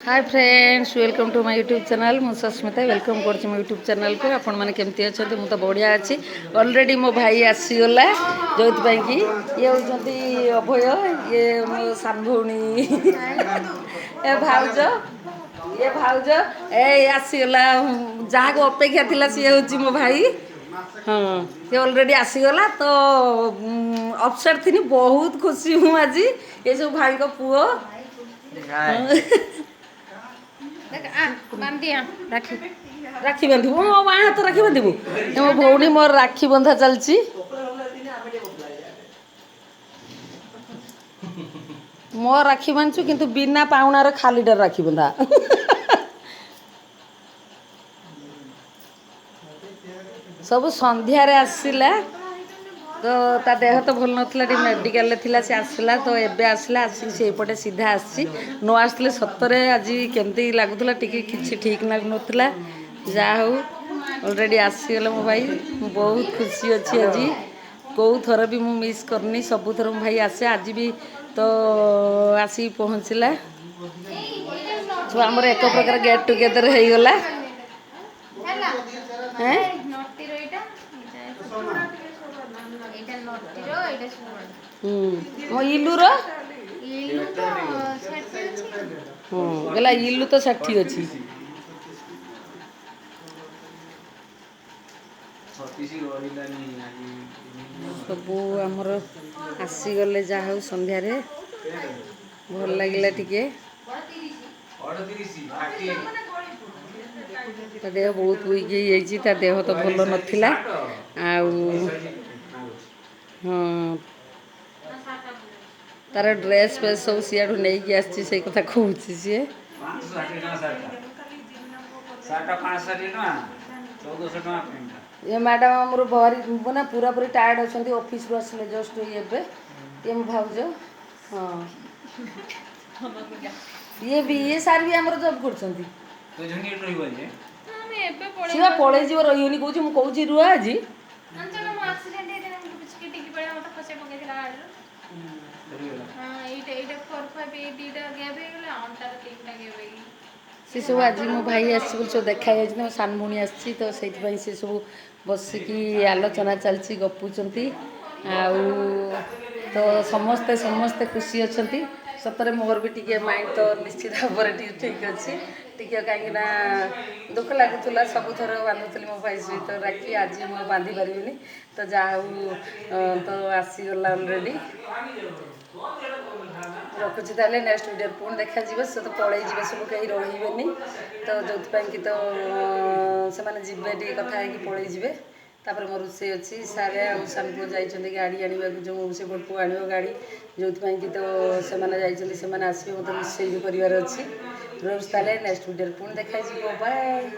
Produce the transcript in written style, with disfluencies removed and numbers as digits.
Hi friends welcome to my YouTube channel मु Sasmita welcome कर मो यूट्यूब चैनल को आपण मैंने केमती अच्छा मुझे तो बढ़िया अच्छी ऑलरेडी मो भाई आसीगला जो कि ये होती अभय ये मो सान भौणी ए भाउज ये भाउज ए आसीगला जहाँ को अपेक्षा थिला सी हूँ मो भाई हाँ ये ऑलरेडी आसीगला तो अपसेट थी बहुत खुशी हूँ आज ये सब भाई को पुओ राखी बांधु मो माँ हाथ राखी बांधु मो भौणी मोर राखी बंधा चलती मो राखी बांधु किंतु बिना पाउणार खालीटार राखी बंधा सब संध्यारे आसला तो ता देह तो भल नाला मेडिकल थी सी आसला तो एबे आसला आसपटे सीधा आसी न आसले सतरे आज केमती लगुला कि ठीक लगुला जा हो ऑलरेडी आसीगला मो भाई बहुत खुशी अच्छी आज कौ थर भी मु मिस करनी सबू थर मो भाई आसे आज भी तो आसिक पहुँचला तो आमर एक प्रकार गेट टुगेदर हो गला मो इलूर गला इलू तो 60 अच्छी सबू आमर आसीगले जहाँ संध्यारे भल लगे टिके देह बहुत वीक हो देह तो भल नाला हाँ तार ड्रेस फ्रेस सब सियाड़ू नहीं आसी से कथा कहूँ सी ये मैडम आमर भारी ना पूरा पूरी टायर्ड अच्छा ऑफिस रू आसले जस्ट ये भाज हाँ ये भी ये सार भी आमर जब कर पलि जीव रही कौन कौच रुह आज सी सब आज मो भाई आस देखा मो सान भौणी आसी तो से सब बसिकी आलोचना चलती गपुंट तो समस्ते समस्ते खुशी अच्छा सतरे मोर भी टी माइंड तो निश्चित भाव में ठीक अच्छे टी कहीं दुख लगुला सबुथर बांधुली मो भाई सहित राखी आज मुझे बांधि पारि तो जहाँ तो आसीगला ऑलरेडी रखुची ताले नेक्स्ट वीडियो पुणी देखा से तो पलि जी सब कहीं रही तो जो कि तो से जी कथा पलि जी तापर मो रोसे अच्छी सारे आनपुर जाइए गाड़ी आने जो से पुओ आण गाड़ी जो कि तो से आसवे मतलब रोषे भी करार अच्छी रोज ताले नेक्स्ट वीडियो पुणी देखा बाय।